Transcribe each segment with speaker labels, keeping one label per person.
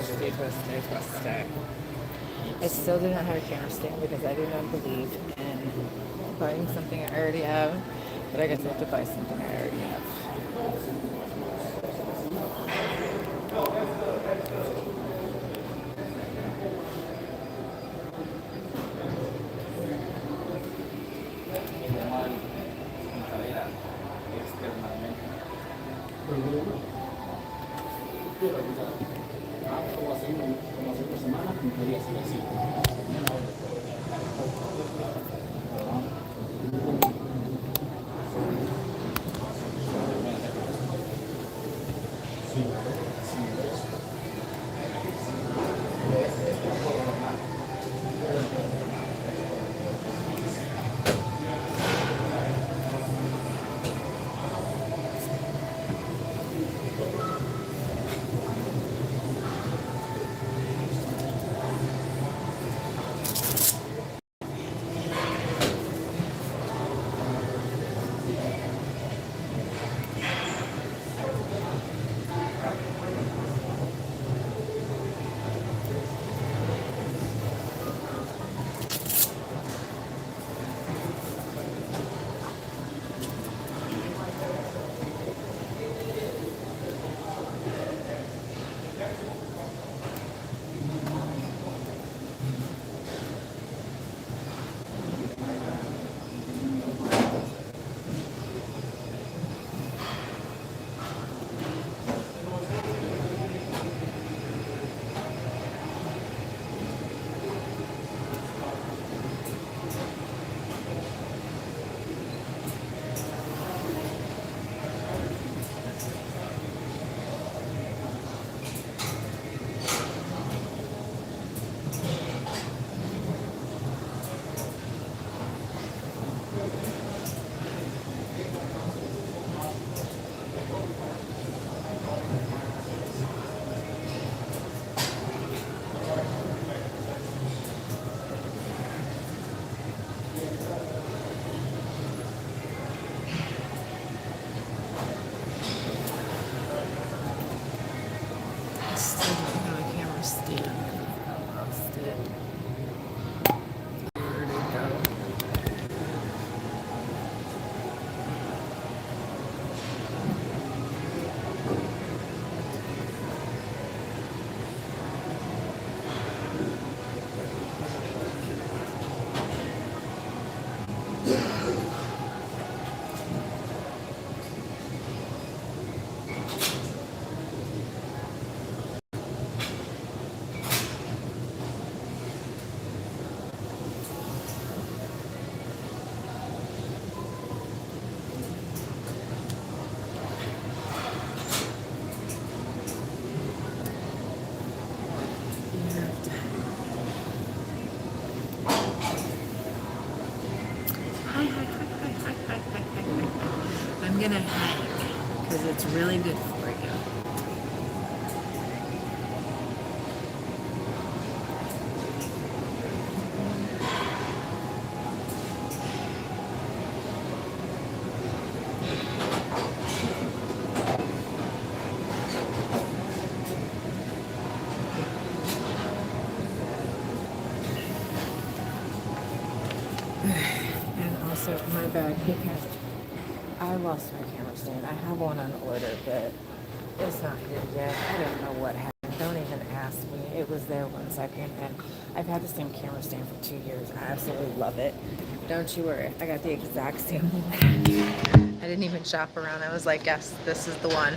Speaker 1: Twisty. I still do not have a camera stand because I do not believe in buying something I already have, but I guess I have to buy something I already have. Still don't have a camera stand. I lost it. Where'd it go? I'm gonna hike because it's really good for you. And also my bag because I lost my camera stand. I have one on order, but it's not here yet. I don't know what happened. Don't even ask me. It was there 1 second, and I've had the same camera stand for 2 years. I absolutely love it. Don't you worry. I got the exact same one. I didn't even shop around. I was like, yes, this is the one.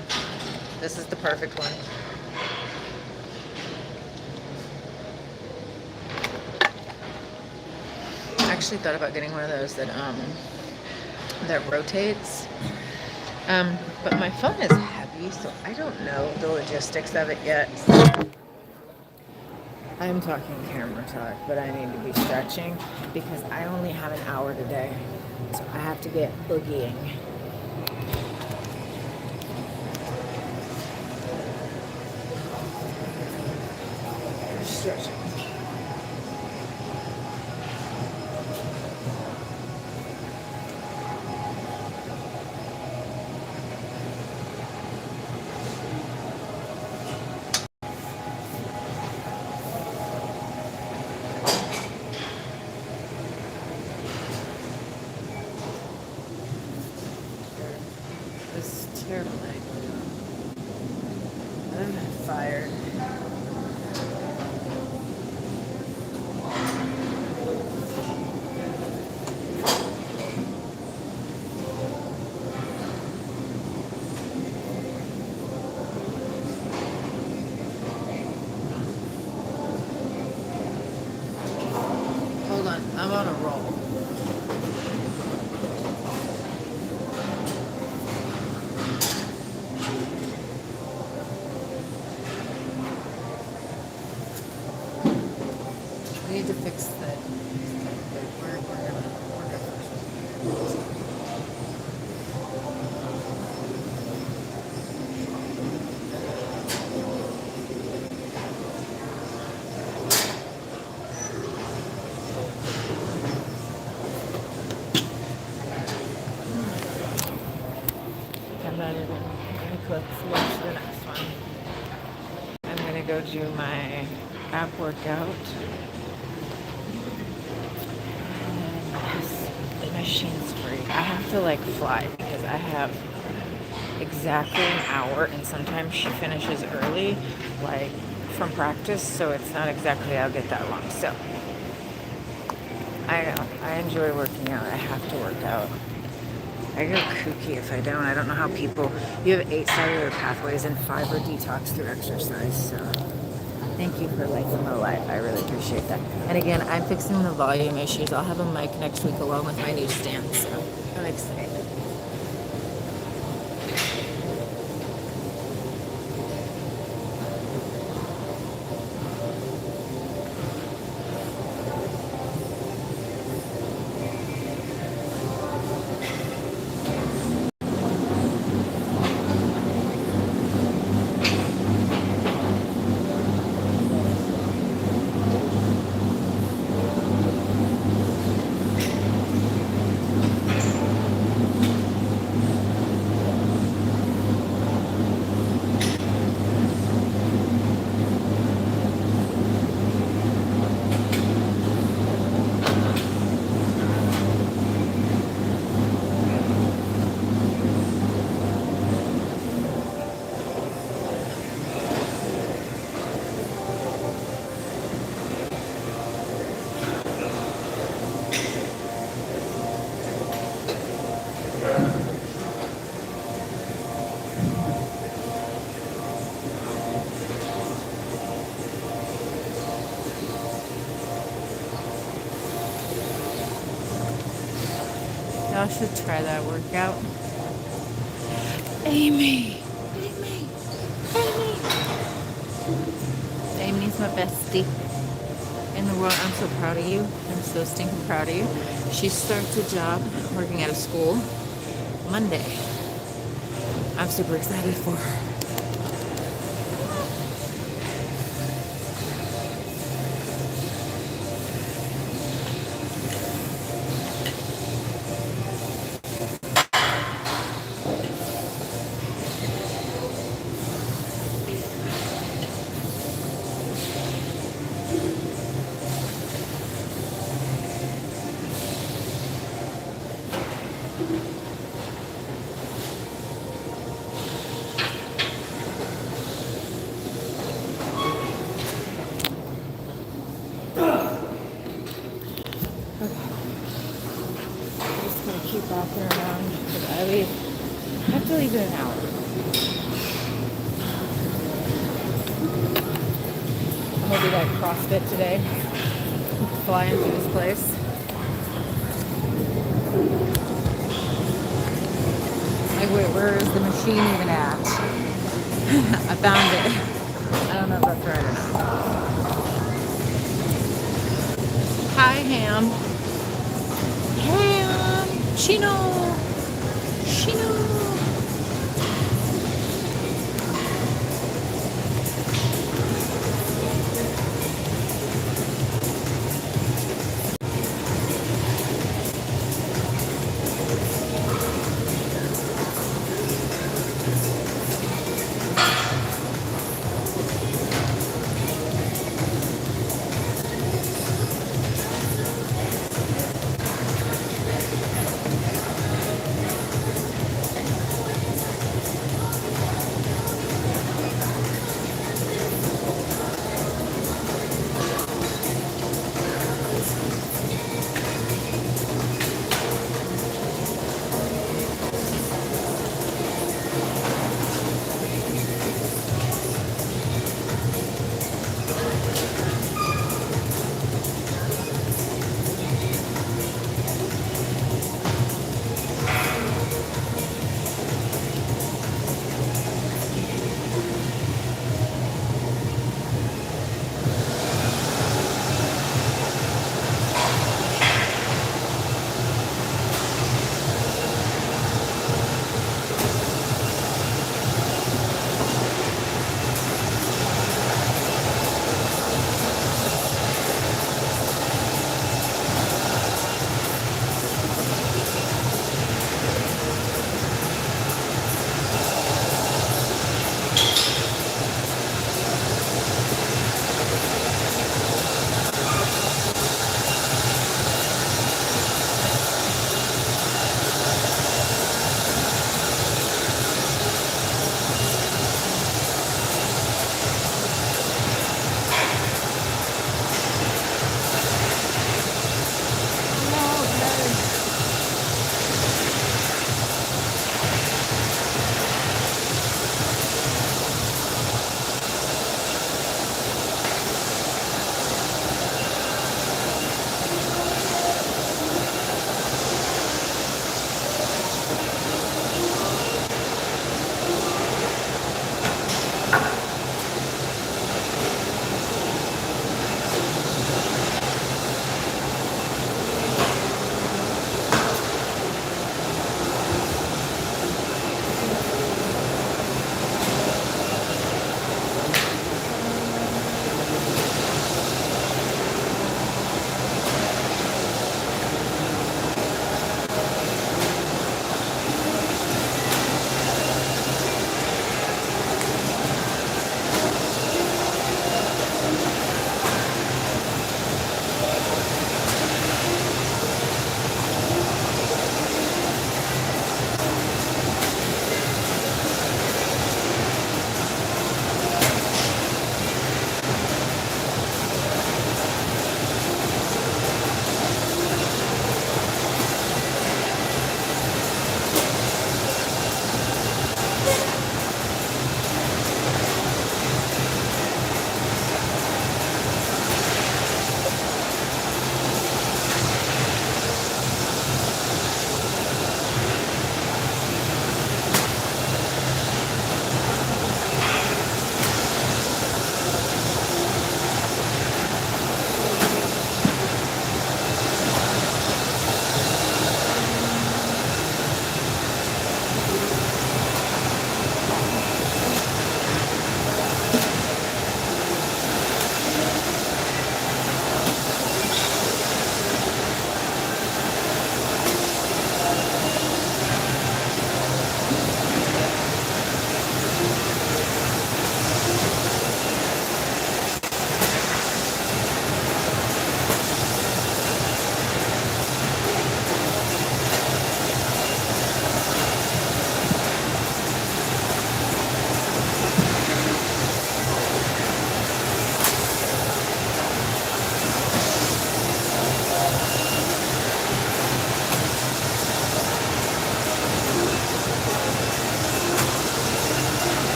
Speaker 1: This is the perfect one. I actually thought about getting one of those that rotates. But my phone is heavy, so I don't know the logistics of it yet. I'm talking camera talk, but I need to be stretching because I only have an hour today. So I have to get boogieing. Stretching. turtleneck. I'm fired. Hold on, I'm on a roll. We need to fix that. We're gonna I'm not even gonna click switch to the next one. I'm gonna go do my app workout. And the machine's free. I have to like fly because I have exactly an hour, and sometimes she finishes early, like from practice, so it's not exactly I'll get that long. So I know I enjoy working out. I have to work out. I go kooky if I don't. I don't know how people. You have 8 cellular pathways and fiber detox through exercise. So thank you for lighting the light. I really appreciate that. And again, I'm fixing the volume issues. I'll have a mic next week along with my new stand. So I'm excited. Y'all should try that workout. Amy. Amy's my bestie in the world. I'm so proud of you. I'm so stinking proud of you. She starts a job working at a school Monday. I'm super excited for her. Keep walking around because I have to leave in an hour. I'm gonna do like CrossFit today. Flying through this place. Like, wait, where is the machine even at? I found it. I don't know if that's right or not. Hi, Ham. Chino.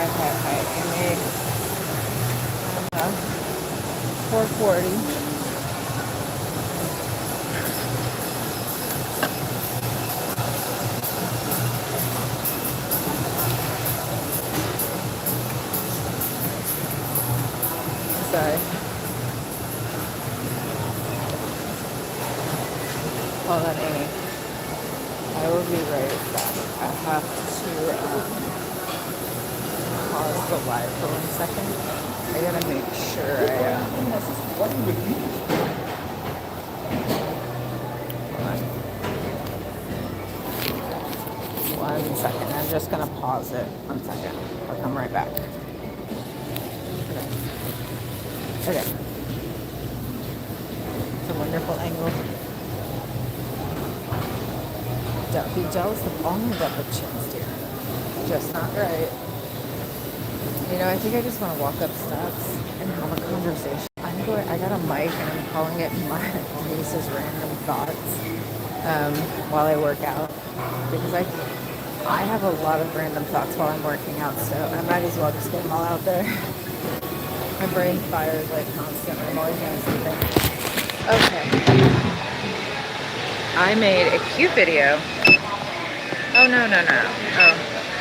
Speaker 1: I made 440. Sorry. Hold on, Amy. I will be right back. I have to pause the live for 1 second. I gotta make sure I hold on. 1 second. I'm just gonna pause it. 1 second. I'll come right back. Okay. It's a wonderful angle. Don't be jealous of all my double chins, dear. Just not right. You know, I think I just want to walk up steps and have a conversation. I got a mic and I'm calling it my niece's random thoughts while I work out. Because I have a lot of random thoughts while I'm working out, so I might as well just get them all out there. My brain fires like constantly. I'm always doing something. Okay. I made a cute video. Oh, no. Oh,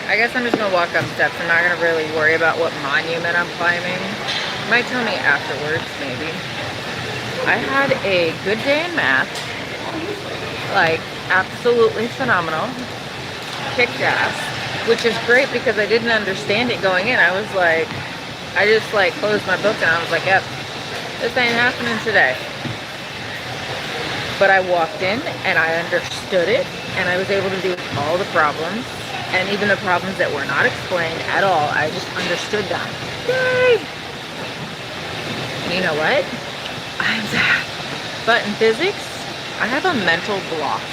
Speaker 1: I guess I'm just going to walk up steps. I'm not going to really worry about what monument I'm climbing. You might tell me afterwards, maybe. I had a good day in math. Like, absolutely phenomenal. Kicked ass. Which is great because I didn't understand it going in. I was like, I just like closed my book and I was like, yep, this ain't happening today. But I walked in and I understood it and I was able to do all the problems and even the problems that were not explained at all. I just understood them. Yay! You know what? But in physics, I have a mental block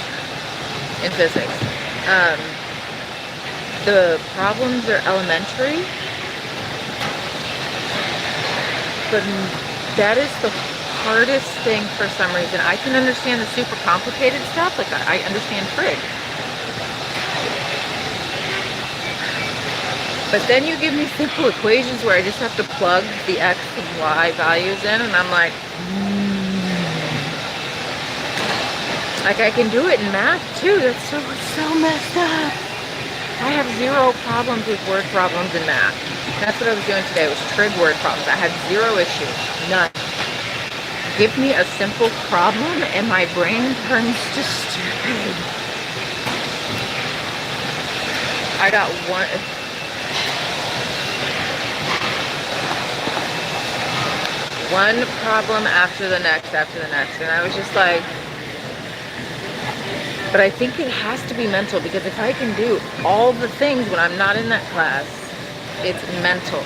Speaker 1: in physics. The problems are elementary, but that is the hardest thing for some reason. I can understand the super complicated stuff, like I understand trig. But then you give me simple equations where I just have to plug the x and y values in, and I'm like, Like I can do it in math too. That's so messed up. I have zero problems with word problems in math. That's what I was doing today, was trig word problems. I had zero issues, none. Give me a simple problem and my brain turns to stupid. I got one problem after the next, and I was just like, but I think it has to be mental, because if I can do all the things when I'm not in that class, it's mental.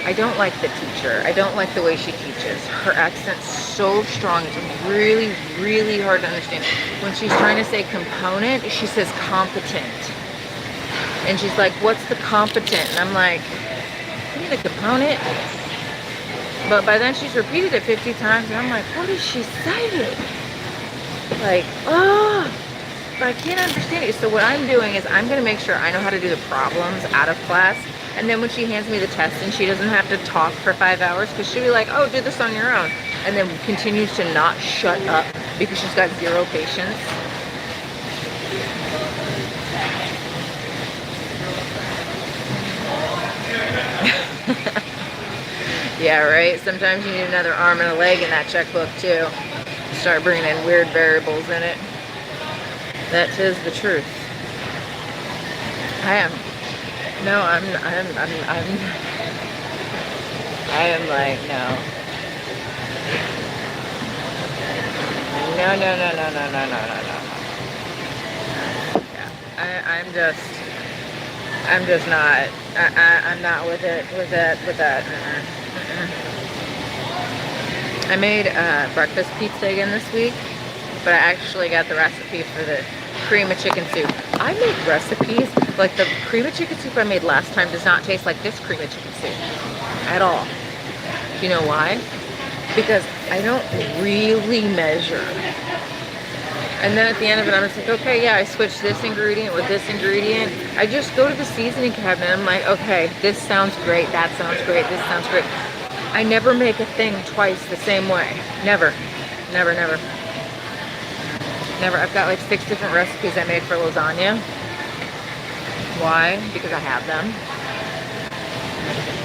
Speaker 1: I don't like the teacher. I don't like the way she teaches. Her accent's so strong. It's really, really hard to understand. When she's trying to say component, she says competent. And she's like, what's the competent? And I'm like, you need a component? But by then she's repeated it 50 times, and I'm like, what is she saying? Like, oh, but I can't understand it. So what I'm doing is I'm going to make sure I know how to do the problems out of class. And then when she hands me the test and she doesn't have to talk for 5 hours, because she'll be like, oh, do this on your own. And then continues to not shut up because she's got zero patience. Yeah, right? Sometimes you need another arm and a leg in that checkbook too. Start bringing in weird variables in it. That is the truth. I am like, no. No. Yeah, I'm just not. I'm not with it. With that. I made breakfast pizza again this week, but I actually got the recipe for the cream of chicken soup. I make recipes, like the cream of chicken soup I made last time does not taste like this cream of chicken soup at all. You know why? Because I don't really measure.
Speaker 2: And then at the end of it, I'm just like, okay, yeah, I switched this ingredient with this ingredient. I just go to the seasoning cabinet. I'm like, okay, this sounds great. That sounds great. This sounds great. I never make a thing twice the same way. Never. Never, never. Never. I've got like 6 different recipes I made for lasagna. Why? Because I have them.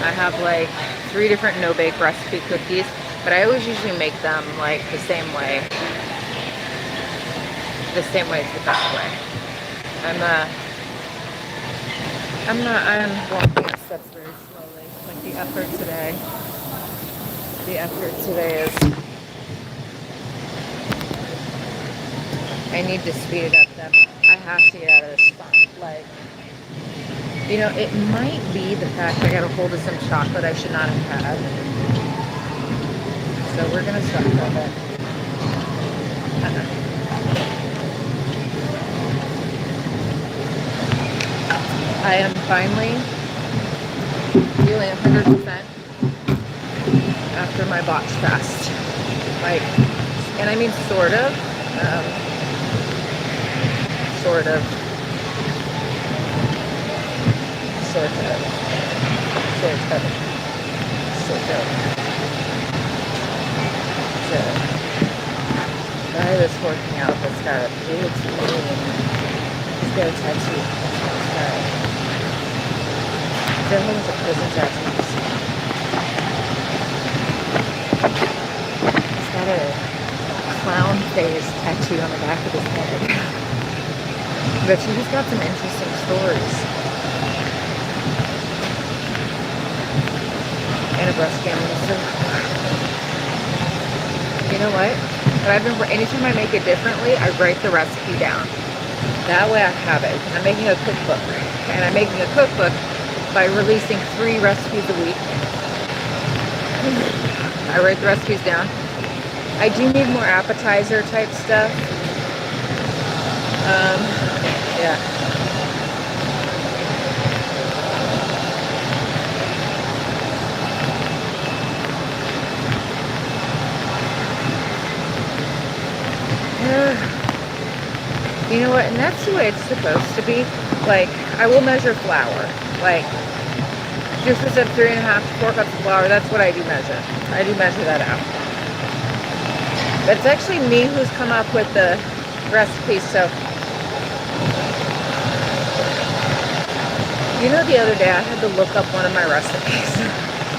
Speaker 2: I have like 3 different no-bake recipe cookies, but I always usually make them like the same way. The same way is the best way. I'm walking up steps very slowly. Like the effort today is, I need to speed it up then. I have to get out of this spot. Like, you know, it might be the fact I got a hold of some chocolate I should not have had. So we're gonna start with it. I am finally feeling 100% after my botch fast. Like, and I mean sort of. Sort of. So, guy that's working out that's got a big knee and he's got a tattoo. Definitely was a prison tattoo. He's got a clown face tattooed on the back of his head. But he's got some interesting stories. And a breast cancer. You know what? But anytime I make it differently, I write the recipe down. That way I have it. I'm making a cookbook. And I'm making a cookbook by releasing 3 recipes a week. I write the recipes down. I do need more appetizer type stuff. Yeah. You know what? And that's the way it's supposed to be. Like, I will measure flour. Like, just instead of 3.5 to 4 cups of flour, that's what I do measure. I do measure that out. But it's actually me who's come up with the recipe, so. You know, the other day I had to look up one of my recipes.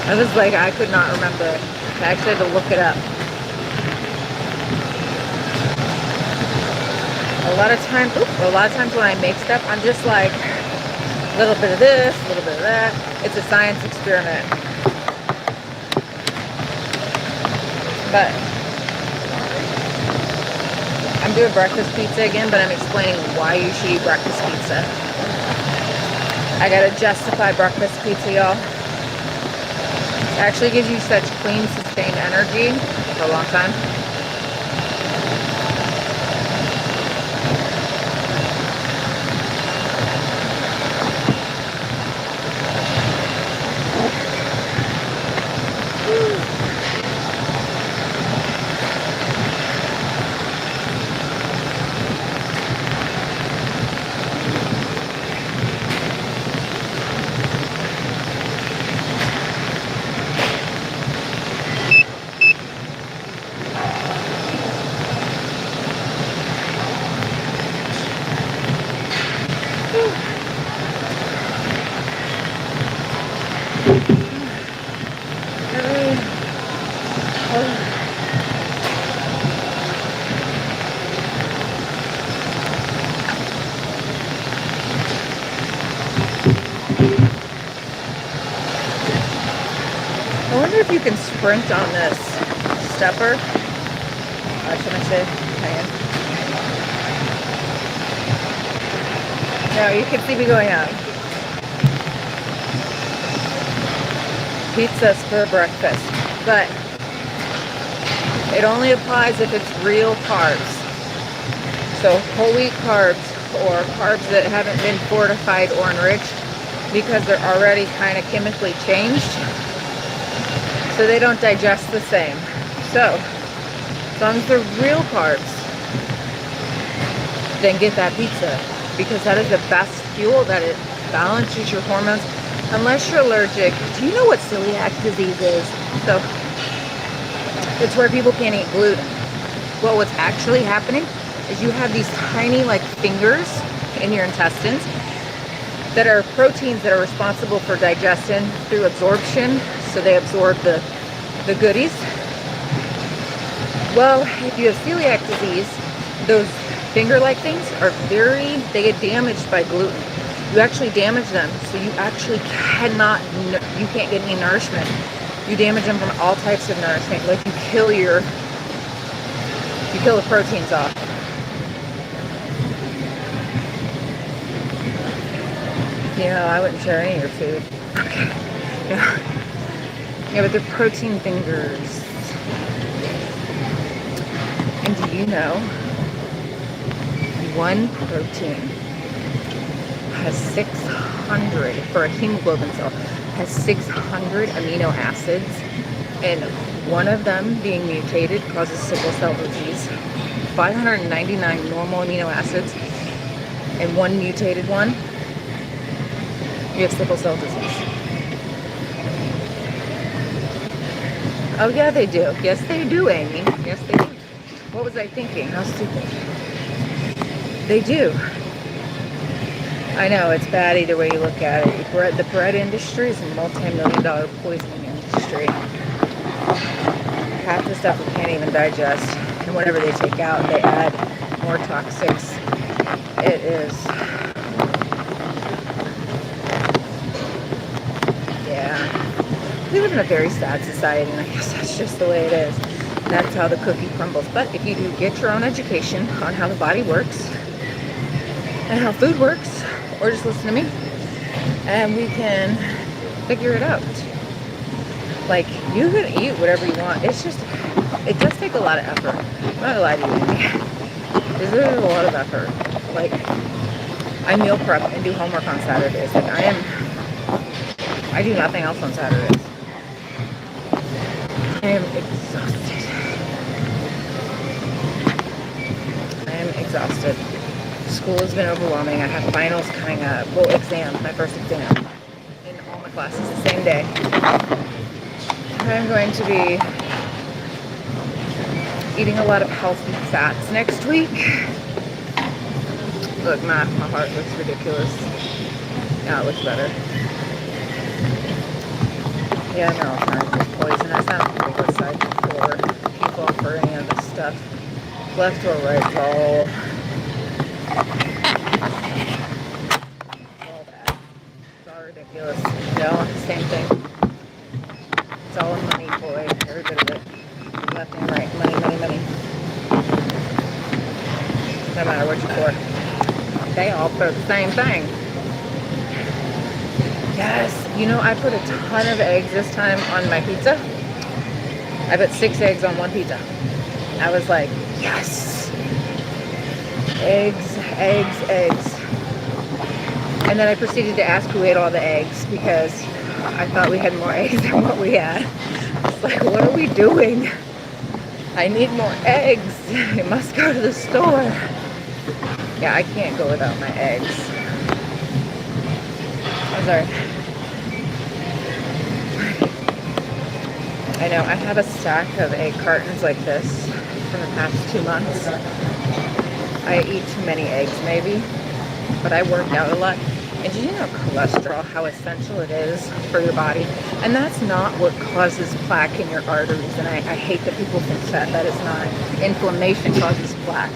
Speaker 2: I was like, I could not remember it. I actually had to look it up. A lot of times when I make stuff, I'm just like, a little bit of this, a little bit of that. It's a science experiment. But I'm doing breakfast pizza again, but I'm explaining why you should eat breakfast pizza. I gotta justify breakfast pizza, y'all. It actually gives you such clean, sustained energy for a long time. I wonder if you can sprint on this stepper. Should I say? Hang on. No, you can see me going out. Pizza's for breakfast, but it only applies if it's real carbs. So whole wheat carbs or carbs that haven't been fortified or enriched because they're already kind of chemically changed. So they don't digest the same. So, as long as they're real carbs, then get that pizza, because that is the best fuel, that it balances your hormones. Unless you're allergic. Do you know what celiac disease is? So it's where people can't eat gluten. Well, what's actually happening is you have these tiny like fingers in your intestines that are proteins that are responsible for digestion through absorption. So they absorb the goodies. Well, if you have celiac disease, those finger-like things they get damaged by gluten. You actually damage them, so you actually you can't get any nourishment. You damage them from all types of nourishment. Like you kill the proteins off. You know, I wouldn't share any of your food. Okay. Yeah, but they're protein fingers. And do you know, one protein has 600, for a hemoglobin cell, has 600 amino acids, and one of them being mutated causes sickle cell disease. 599 normal amino acids and one mutated one, you have sickle cell disease. Oh yeah, they do. Yes, they do, Amy. Yes, they do. What was I thinking? How stupid. They do. I know, it's bad either way you look at it. The bread industry is a multi-million-dollar poisoning industry. Half the stuff we can't even digest, and whatever they take out, they add more toxics. It is, yeah. We live in a very sad society, and I guess that's just the way it is. That's how the cookie crumbles. But if you do get your own education on how the body works and how food works, or just listen to me, and we can figure it out. Like, you can eat whatever you want. It's just, it does take a lot of effort. I'm not gonna lie to you, Amy. There's a lot of effort. Like, I meal prep and do homework on Saturdays. Like, I do nothing else on Saturdays. I am exhausted. I am exhausted. School has been overwhelming. I have finals coming up. Well, my first exam in all my classes the same day. I'm going to be eating a lot of healthy fats next week. Look, my heart looks ridiculous. Now it looks better. Yeah, no, it's poisonous. I don't think it's like for people for any of this stuff. Left or right, it's all bad. It's all ridiculous. No, same thing. It's all money, boy. Every bit of it. Left and right. Money, money, money. No matter what you're for. They all put the same thing. Yes. You know, I put a ton of eggs this time on my pizza. I put 6 eggs on one pizza. I was like, yes. Eggs, eggs, eggs. And then I proceeded to ask who ate all the eggs, because I thought we had more eggs than what we had. It's like, what are we doing? I need more eggs. I must go to the store. Yeah, I can't go without my eggs. I'm sorry. I know, I have a stack of egg cartons like this for the past 2 months. I eat too many eggs, maybe, but I work out a lot. And do you know cholesterol, how essential it is for your body? And that's not what causes plaque in your arteries. And I hate that people think that is not. Inflammation causes plaque.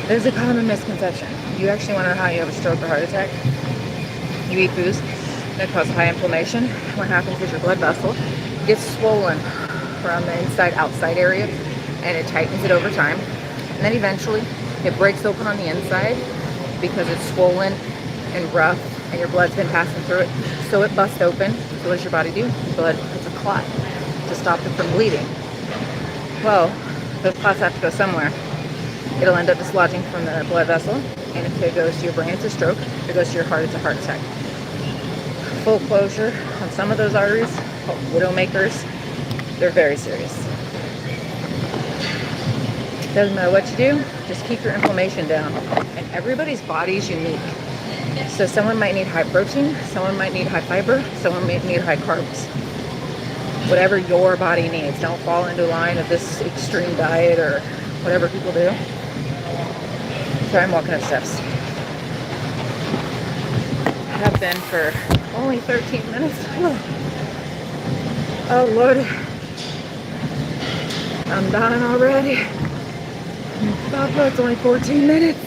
Speaker 2: There's a common misconception. You actually want to know how you have a stroke or heart attack? You eat foods that cause high inflammation. What happens is your blood vessel gets swollen from the inside-outside area, and it tightens it over time. And then eventually, it breaks open on the inside because it's swollen and rough, and your blood's been passing through it. So it busts open. So what does your body do? Blood puts a clot to stop it from bleeding. Well, those clots have to go somewhere. It'll end up dislodging from the blood vessel, And if it goes to your brain, it's a stroke. If it goes to your heart, it's a heart attack. Full closure on some of those arteries, called widowmakers. They're very serious. Doesn't matter what you do, just keep your inflammation down. And everybody's body is unique. So someone might need high protein, someone might need high fiber, someone might need high carbs. Whatever your body needs. Don't fall into line of this extreme diet or whatever people do. So I'm walking up steps. I have been for only 13 minutes. Oh Lord. I'm dying already. Papa, it's only 14 minutes.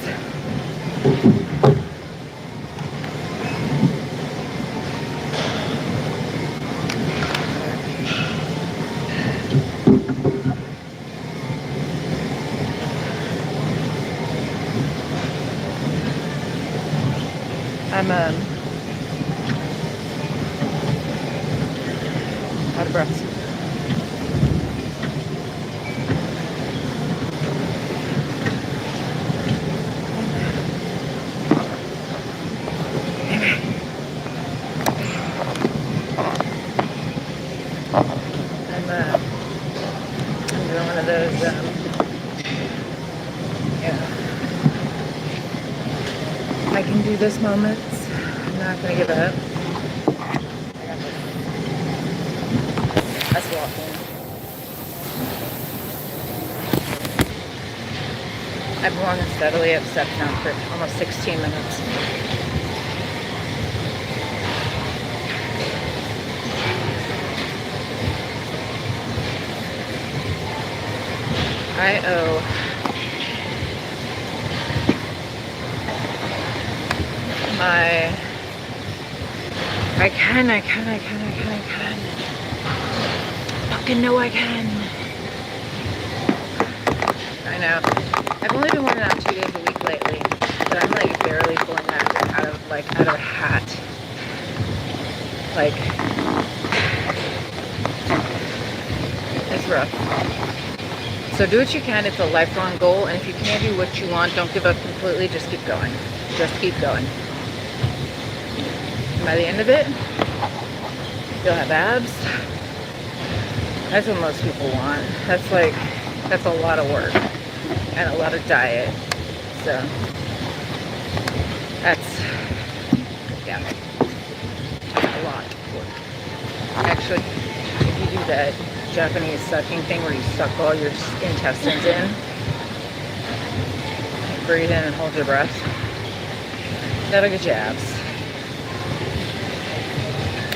Speaker 2: I'm out of breath. I'm doing one of those, I can do this moments. I'm not gonna give up. I got this. That's walking. I've been walking steadily up steps now for almost 16 minutes. I owe I can. Fucking know I can. I know. I've only been working out 2 days a week lately, but I'm like barely pulling that out of a hat. Like, it's rough. So do what you can. It's a lifelong goal, and if you can't do what you want, don't give up completely. Just keep going. Just keep going. And by the end of it, you'll have abs. That's what most people want. That's a lot of work and a lot of diet. So that's, yeah, a lot of work. Actually, if you do that Japanese sucking thing where you suck all your intestines in, breathe in and hold your breath, that'll get you abs.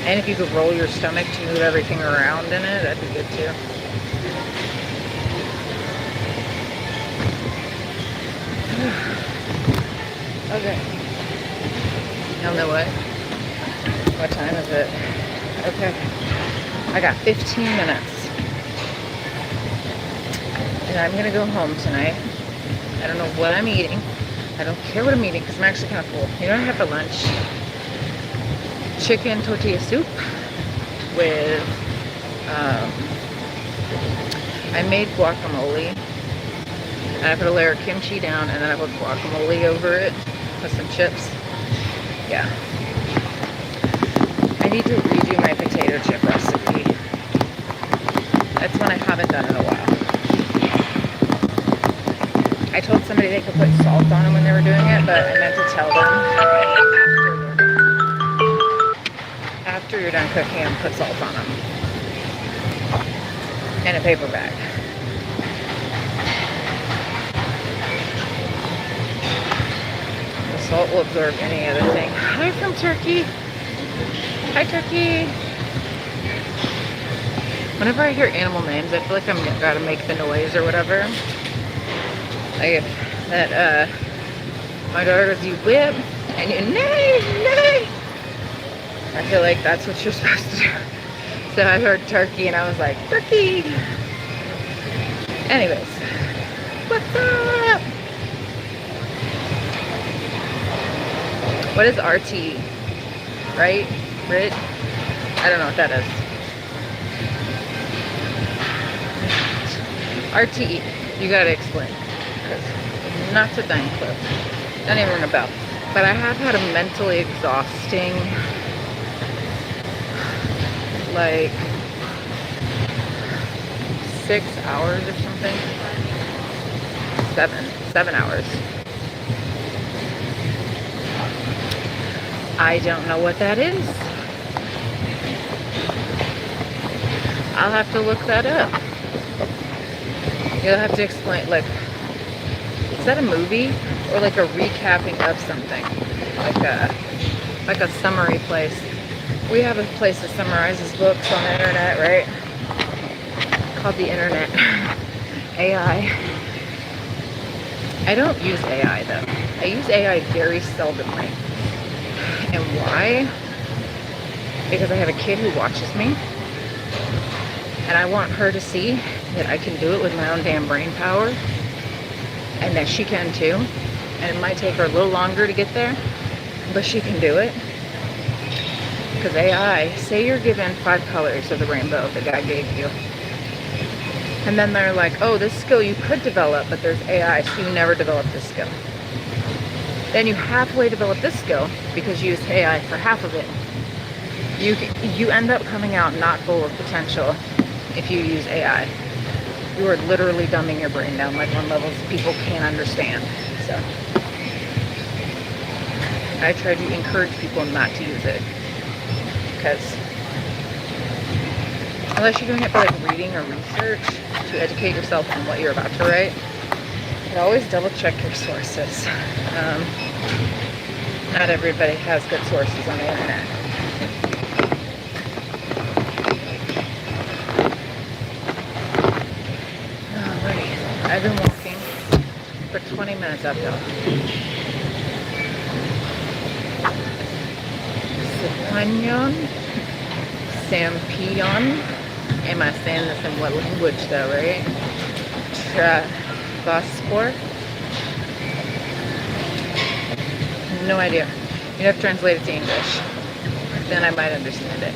Speaker 2: And if you could roll your stomach to move everything around in it, that'd be good too. Okay. Y'all know what? What time is it? Okay. I got 15 minutes. And I'm gonna go home tonight. I don't know what I'm eating. I don't care what I'm eating because I'm actually kind of full. You know what I had for lunch? Chicken tortilla soup with, I made guacamole. And I put a layer of kimchi down and then I put guacamole over it with some chips. Yeah. I need to redo my potato chip recipe. That's one I haven't done in a while. I told somebody they could put salt on them when they were doing it, but I meant to tell them after you're done cooking them, put salt on them. In a paper bag. The salt will absorb any other thing. Hi from Turkey. Hi, Turkey. Whenever I hear animal names, I feel like I'm gotta make the noise or whatever. Like that, my daughter goes, you whip, and you neigh, neigh. I feel like that's what you're supposed to do. So I heard turkey, and I was like, turkey. Anyways, what's up? What is RT? Right? Rit? I don't know what that is. RTE. You gotta explain. Because not a dime club. Not even ring a bell. But I have had a mentally exhausting, like 6 hours or something. 7 hours. I don't know what that is. I'll have to look that up. You'll have to explain, like, is that a movie or like a recapping of something? Like a summary place. We have a place that summarizes books on the internet, right? Called the internet. AI. I don't use AI though. I use AI very seldomly. And why? Because I have a kid who watches me. And I want her to see that I can do it with my own damn brain power. And that she can too. And it might take her a little longer to get there. But she can do it. Because AI, say you're given 5 colors of the rainbow that God gave you. And then they're like, oh, this skill you could develop, but there's AI, so you never develop this skill. Then you halfway develop this skill because you use AI for half of it. You end up coming out not full of potential if you use AI. You are literally dumbing your brain down like on levels people can't understand. So I try to encourage people not to use it. Because unless you're doing it for like reading or research to educate yourself on what you're about to write, but always double check your sources. Not everybody has good sources on the internet. Alright, I've been walking for 20 minutes uphill. Sepanyon, Sampion. Am I saying this in what language though, right? Travaspor. No idea. You'd have to translate it to English. Then I might understand it.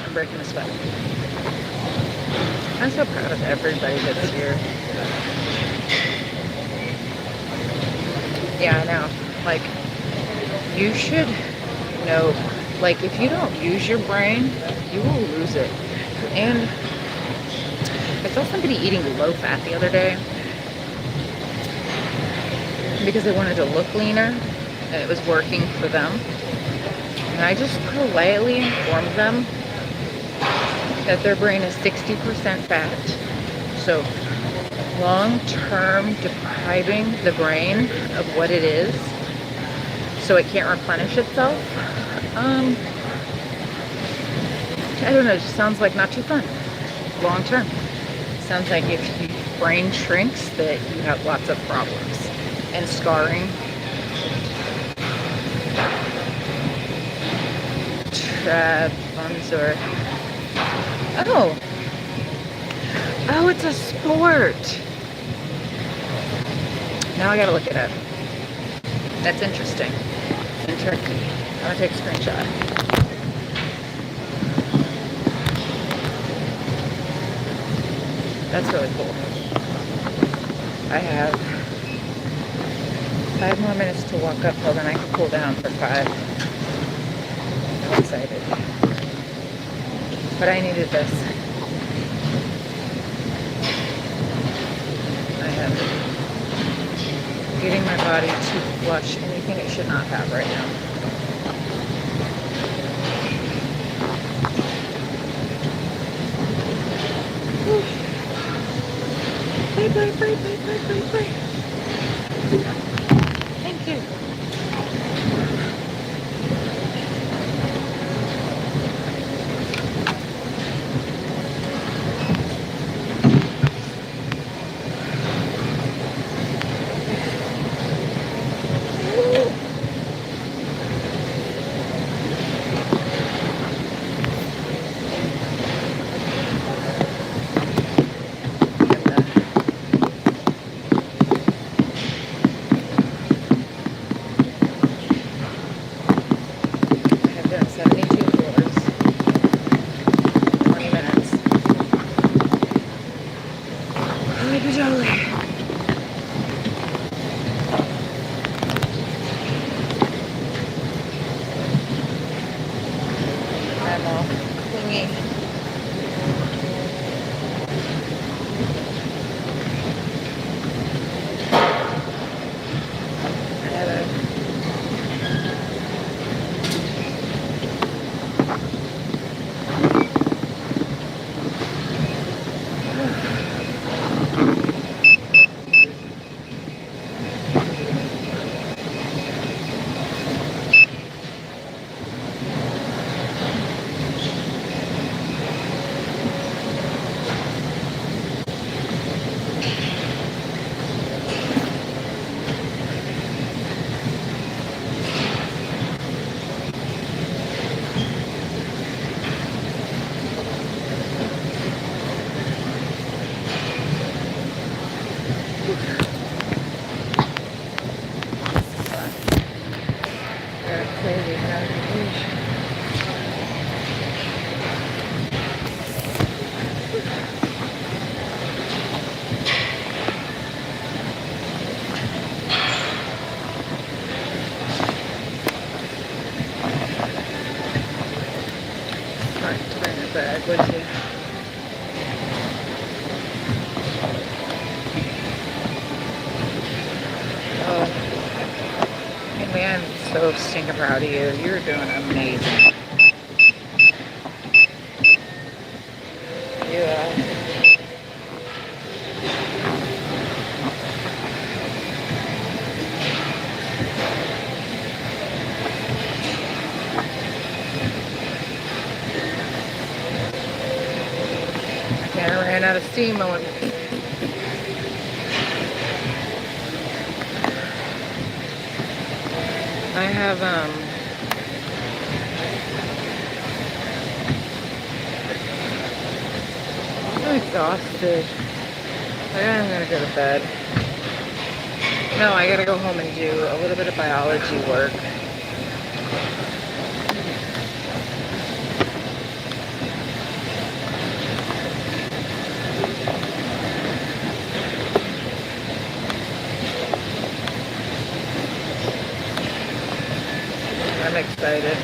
Speaker 2: I'm breaking a sweat. I'm so proud of everybody that's here. Yeah, I know. Like, you should know, like, if you don't use your brain, you will lose it. And I saw somebody eating low fat the other day because they wanted to look leaner and it was working for them. And I just politely informed them that their brain is 60% fat. So long-term depriving the brain of what it is so it can't replenish itself. I don't know, it just sounds like not too fun. Long term. Sounds like if your brain shrinks that you have lots of problems and scarring. Trabzonspor. Oh, it's a sport. Now I gotta look it up. That's interesting. In Turkey. I'm gonna take a screenshot. That's really cool. I have 5 more minutes to walk uphill, then I can cool down for 5. I'm excited. But I needed this. I am getting my body to flush anything it should not have right now. Bye. Thank you. crazy notification. Alright, bring it back with you. Oh, and man, I'm so stinking proud of you. You're doing amazing. Yeah. I ran out of steam. I went. I have I'm exhausted. I'm gonna go to bed. No, I gotta go home and do a little bit of biology work. I'm excited.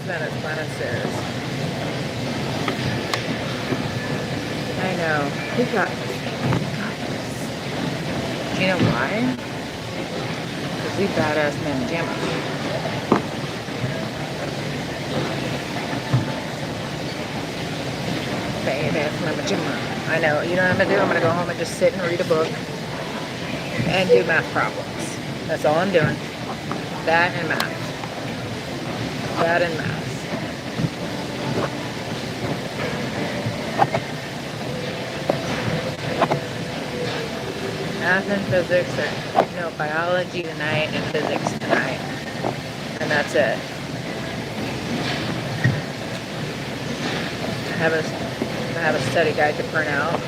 Speaker 2: Minutes climbing stairs. I know. We got this. Do you know why? Because we badass men jammer. Badass mama jammer. I know. You know what I'm gonna do? I'm gonna go home and just sit and read a book and do math problems. That's all I'm doing. That and math. That and math. Math and physics, or biology tonight and physics tonight, and that's it. I have a study guide to print out.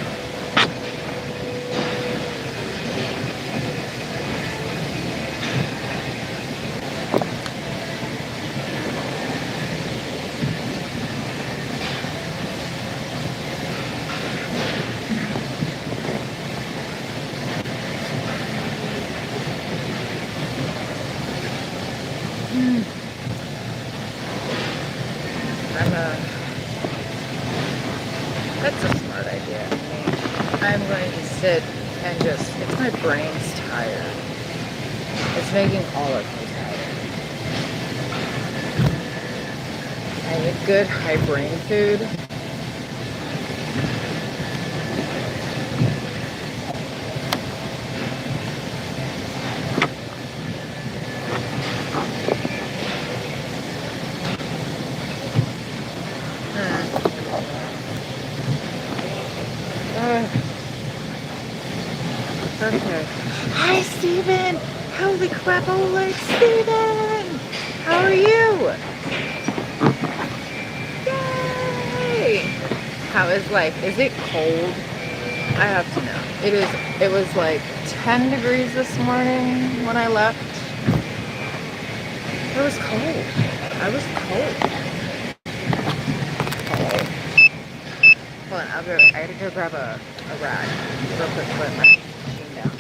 Speaker 2: That's a smart idea. I'm going to sit and it's my brain's tired. It's making all of me tired. I need good high brain food. Okay. Hi, Steven! Holy crap, holy Steven! How are you? Yay! How is life? Is it cold? I have to know. It was like 10 degrees this morning when I left. It was cold. I was cold. Hold on, I gotta go grab a rag real quick to put my machine down.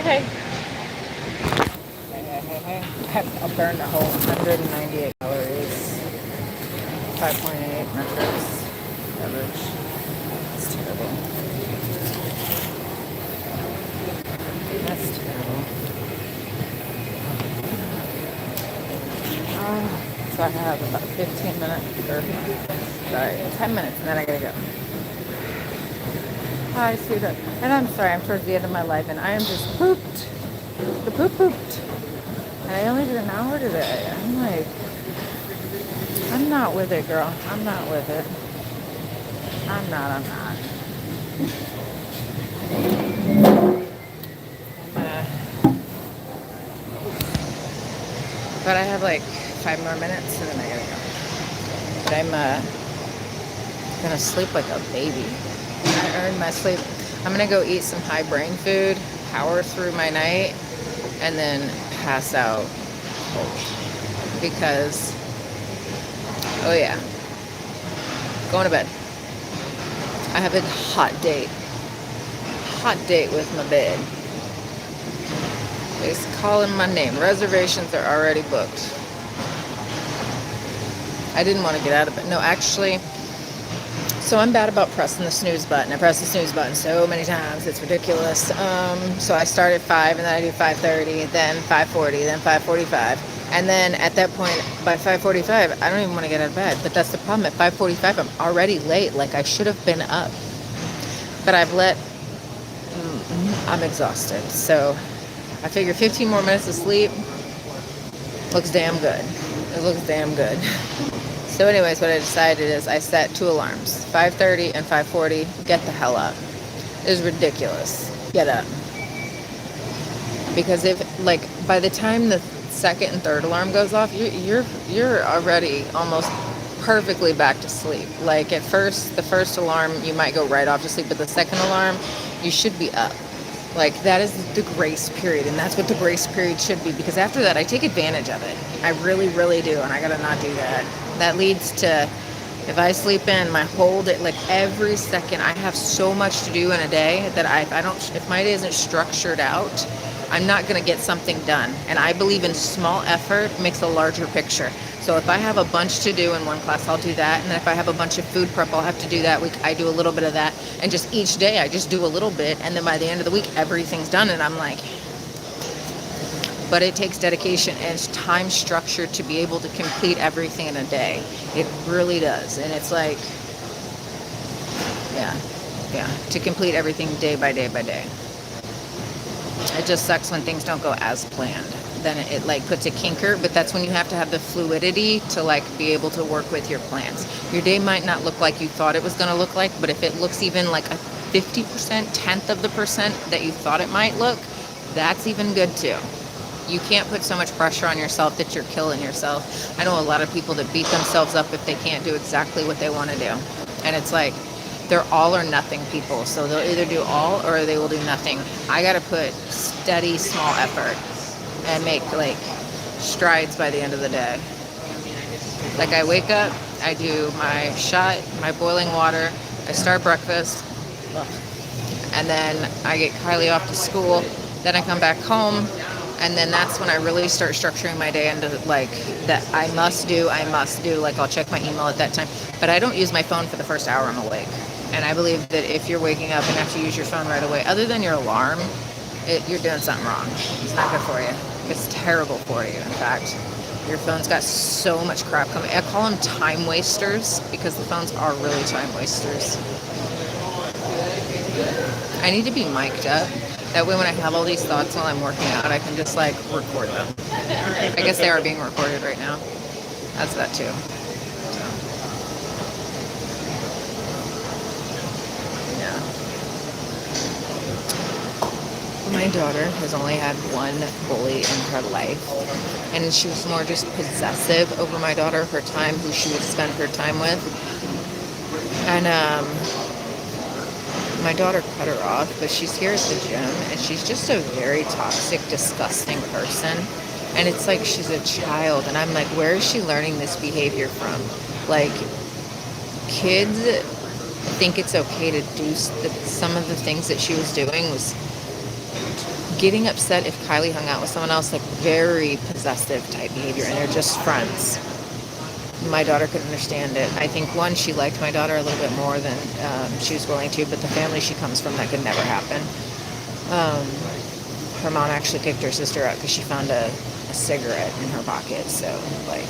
Speaker 2: Hey. I'll burn the whole 198 calories. 5.8 metrics average. It's terrible. That's terrible. So I have about 15 minutes, or sorry, 10 minutes, and then I gotta go.
Speaker 1: Hi, sweetheart. And I'm sorry, I'm towards the end of my life, and I am just pooped. The pooped. And I only did an hour today. I'm like, I'm not with it, girl. I'm not with it. I'm not. Uh, but I have like 5 more minutes, and then I gotta go. But I'm gonna sleep like a baby. I earned my sleep. I'm gonna go eat some high brain food, power through my night, and then pass out because, oh yeah, going to bed. I have a hot date with my bed. It's calling my name. Reservations are already booked. I didn't want to get out of bed. No, actually, so I'm bad about pressing the snooze button. I press the snooze button so many times, it's ridiculous. So I start at 5, and then I do 5:30, then 5:40, then 5:45. And then at that point, by 5:45, I don't even want to get out of bed. But that's the problem. At 5:45, I'm already late. Like I should have been up. But I'm exhausted. So I figure 15 more minutes of sleep looks damn good. It looks damn good. So anyways, what I decided is I set 2 alarms, 5:30 and 5:40. Get the hell up. It is ridiculous. Get up. Because if, like, by the time the second and third alarm goes off, you're already almost perfectly back to sleep. Like at first, the first alarm, you might go right off to sleep, but the second alarm, you should be up. Like that is the grace period, and that's what the grace period should be, because after that I take advantage of it. I really, really do, and I gotta not do that. That leads to, if I sleep in my whole day, like every second, I have so much to do in a day that I don't, if my day isn't structured out, I'm not gonna get something done. And I believe in small effort makes a larger picture. So if I have a bunch to do in one class, I'll do that. And if I have a bunch of food prep, I'll have to do that week. I do a little bit of that. And just each day, I just do a little bit. And then by the end of the week, everything's done. And I'm like, but it takes dedication and time structure to be able to complete everything in a day. It really does. And it's like, yeah, to complete everything day by day by day. It just sucks when things don't go as planned. Then it like puts a kinker, but that's when you have to have the fluidity to like be able to work with your plans. Your day might not look like you thought it was going to look like, but if it looks even like a 50%, tenth of the percent that you thought it might look, that's even good too. You can't put so much pressure on yourself that you're killing yourself. I know a lot of people that beat themselves up if they can't do exactly what they want to do. And it's like, they're all or nothing people. So they'll either do all or they will do nothing. I got to put steady, small effort and make like strides by the end of the day. Like I wake up, I do my shot, my boiling water, I start breakfast, and then I get Kylie off to school. Then I come back home, and then that's when I really start structuring my day into like that I must do. Like I'll check my email at that time, but I don't use my phone for the first hour I'm awake. And I believe that if you're waking up and have to use your phone right away, other than your alarm, you're doing something wrong. It's not good for you. It's terrible for you, in fact. Your phone's got so much crap coming. I call them time wasters because the phones are really time wasters. I need to be mic'd up. That way when I have all these thoughts while I'm working out, I can just like record them. I guess they are being recorded right now. That's that too. My daughter has only had one bully in her life, and she was more just possessive over my daughter, her time, who she would spend her time with. And my daughter cut her off, but she's here at the gym, and she's just a very toxic, disgusting person. And it's like she's a child, and I'm like, where is she learning this behavior from? Like, kids think it's okay to do some of the things that she was doing was getting upset if Kylie hung out with someone else, like very possessive type behavior, and they're just friends. My daughter could understand it. I think, one, she liked my daughter a little bit more than she was willing to, but the family she comes from, that could never happen. Her mom actually kicked her sister out because she found a cigarette in her pocket, so like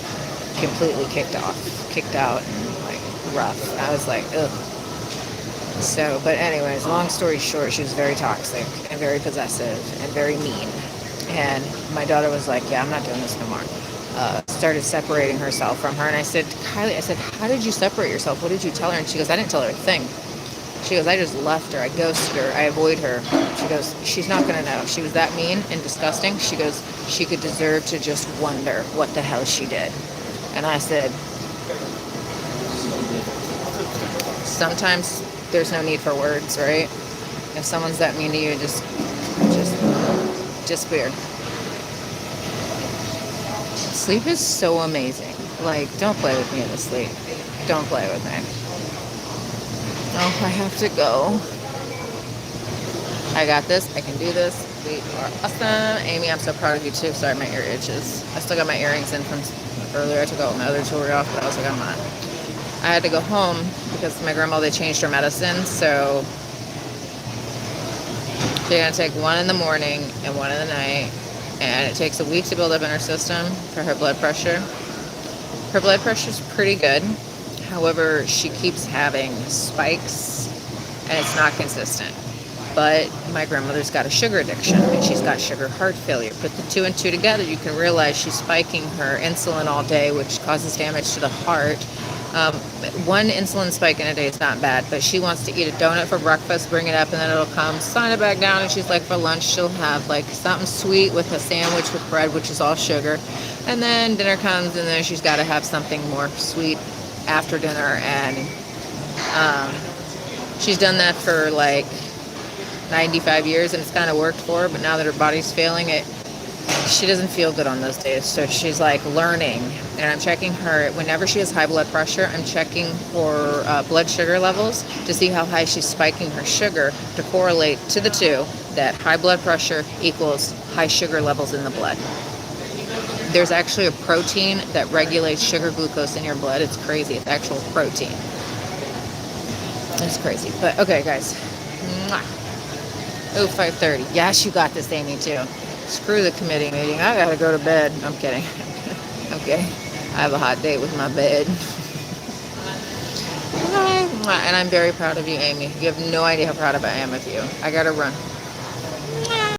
Speaker 1: completely kicked out, and like rough. I was like, ugh. So, but anyways, long story short, she was very toxic and very possessive and very mean. And my daughter was like, yeah, I'm not doing this no more. Started separating herself from her. And I said, Kylie, I said, how did you separate yourself? What did you tell her? And she goes, I didn't tell her a thing. She goes, I just left her. I ghosted her. I avoid her. She goes, she's not going to know. She was that mean and disgusting. She goes, she could deserve to just wonder what the hell she did. And I said, sometimes there's no need for words, right? If someone's that mean to you, just disappear. Sleep is so amazing. Like, don't play with me in the sleep. Don't play with me. Oh, I have to go. I got this. I can do this. We are awesome. Amy, I'm so proud of you too. Sorry, my ear itches. I still got my earrings in from earlier. I took all my other jewelry off, but I was like, I'm not. I had to go home because my grandma, they changed her medicine. So she's going to take one in the morning and one in the night. And it takes a week to build up in her system for her blood pressure. Her blood pressure is pretty good. However, she keeps having spikes and it's not consistent. But my grandmother's got a sugar addiction and she's got sugar heart failure. Put the two and two together, you can realize she's spiking her insulin all day, which causes damage to the heart. One insulin spike in a day is not bad, but she wants to eat a donut for breakfast, bring it up, and then it'll come, sign it back down, and she's like, for lunch, she'll have like something sweet with a sandwich with bread, which is all sugar. And then dinner comes, and then she's got to have something more sweet after dinner. And she's done that for like 95 years, and it's kind of worked for her, but now that her body's failing it, she doesn't feel good on those days. So she's like learning, and I'm checking her whenever she has high blood pressure. I'm checking for blood sugar levels to see how high she's spiking her sugar, to correlate to the two, that high blood pressure equals high sugar levels in the blood. There's actually a protein that regulates sugar glucose in your blood. It's crazy. It's actual protein. It's crazy. But okay, guys. Mwah. Oh, 5:30. Yes, you got this, Amy, too. Screw the committee meeting. I gotta go to bed. I'm kidding. Okay. I have a hot date with my bed. And I'm very proud of you, Amy. You have no idea how proud I am of you. I gotta run.